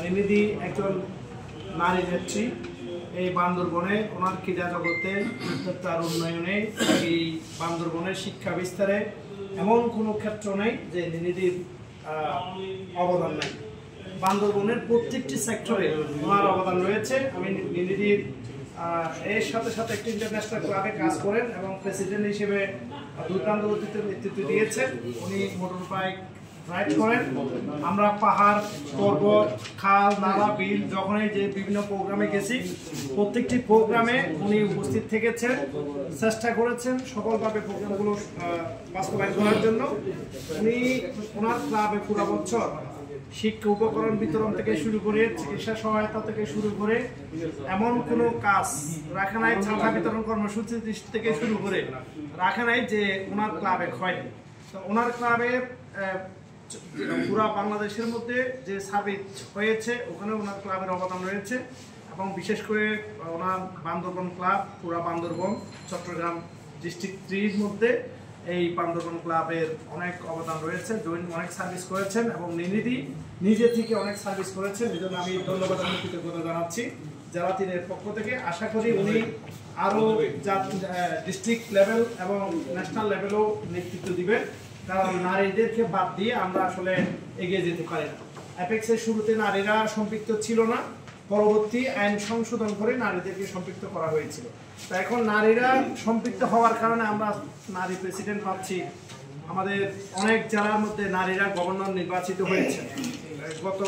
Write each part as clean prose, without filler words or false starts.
নিনিদি একজন নারী নেত্রী। এই বান্দরবনে ওনার ক্রীড়া জগতে তার উন্নয়নে, এই বান্দরবনের শিক্ষা বিস্তারে এমন কোনো ক্ষেত্র নেই যে নিনিদির অবদান নেই। বান্দরবনের প্রত্যেকটি সেক্টরে ওনার অবদান রয়েছে। আমি নিনিদির এর সাথে সাথে একটি ইন্টারন্যাশনাল ক্লাবে কাজ করেন এবং প্রেসিডেন্ট হিসেবে দুর্দান্ত নেতৃত্ব দিয়েছেন। উনি মোটর বাইক রাইড করেন। আমরা পাহাড়, পর্বত, খাল, নালা, বিল যখনই যে বিভিন্ন প্রোগ্রামে গেছি, প্রত্যেকটি প্রোগ্রামে উনি উপস্থিত থেকেছেন, চেষ্টা করেছেন সকলভাবে প্রোগ্রামগুলো বাস্তবায়ন করার জন্য। উনি ওনার ক্লাবে পুরো বছর শিক্ষা উপকরণ বিতরণ থেকে শুরু করে চিকিৎসা সহায়তা থেকে শুরু করে এমন কোনো কাজ রাখা নাই, ছাতা বিতরণ কর্মসূচি থেকে শুরু করে রাখা নাই যে ওনার ক্লাবে হয়নি। তো ওনার ক্লাবে পুরা বাংলাদেশের মধ্যে যে সার্ভিস হয়েছে ওখানে ওনার ক্লাবের অবদান রয়েছে এবং বিশেষ করে ওনার বান্দরবন ক্লাব, পুরা বান্দরবন চট্টগ্রাম ডিস্ট্রিক্ট 3-র মধ্যে এই বান্দরবন ক্লাবের অনেক অবদান রয়েছে। অনেক সার্ভিস করেছেন এবং নিনিদি নিজে থেকে অনেক সার্ভিস করেছেন। এই জন্য আমি ধন্যবাদ এবং কৃতজ্ঞতা জানাচ্ছি জেলা 3-এর পক্ষ থেকে। আশা করি উনি আরও ডিস্ট্রিক্ট লেভেল এবং ন্যাশনাল লেভেলেও নেতৃত্ব দিবেন, কারণ নারীদেরকে বাদ দিয়ে আমরা আসলে এগিয়ে যেতে পারি না। অ্যাপেক্সের শুরুতে নারীরা সম্পৃক্ত ছিল না, পরবর্তী আইন সংশোধন করে নারীদেরকে সম্পৃক্ত করা হয়েছিল। তো এখন নারীরা সম্পৃক্ত হওয়ার কারণে আমরা নারী প্রেসিডেন্ট পাচ্ছি। আমাদের অনেক জেলার মধ্যে নারীরা গভর্নর নির্বাচিত হয়েছে। গত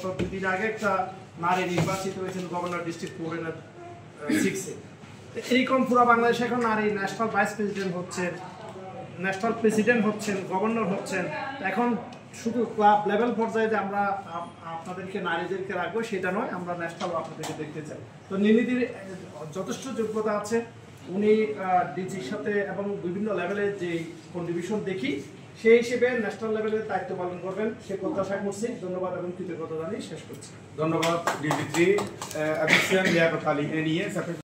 2 দিন আগে একটা নারী নির্বাচিত হয়েছেন গভর্নর ডিস্ট্রিক্ট 4-6-এ। এইরকম পুরো বাংলাদেশে এখন নারী ন্যাশনাল ভাইস প্রেসিডেন্ট হচ্ছেন, ন্যাশনাল প্রেসিডেন্ট হচ্ছেন, গভর্নর হচ্ছেন। এখন শুধু ক্লাব লেভেল পর্যায়ে যে আমরা আপনাদেরকে নারীদেরকে রাখবো সেটা নয়, আমরা ন্যাশনাল আপনাদেরকে দেখতে চাই। তো নিনিদির যথেষ্ট যোগ্যতা আছে। উনি ডিজির সাথে এবং বিভিন্ন লেভেলের যে কন্ট্রিবিউশন দেখি সেই হিসেবে ন্যাশনাল লেভেলের দায়িত্ব পালন করবেন সে প্রত্যাশা করছি। ধন্যবাদ এবং কৃতজ্ঞতা জানিয়ে শেষ করছি। ধন্যবাদ ডিজি 3 অ্যাফিসিয়েন্ট লিয়াকত আলী নিয়ে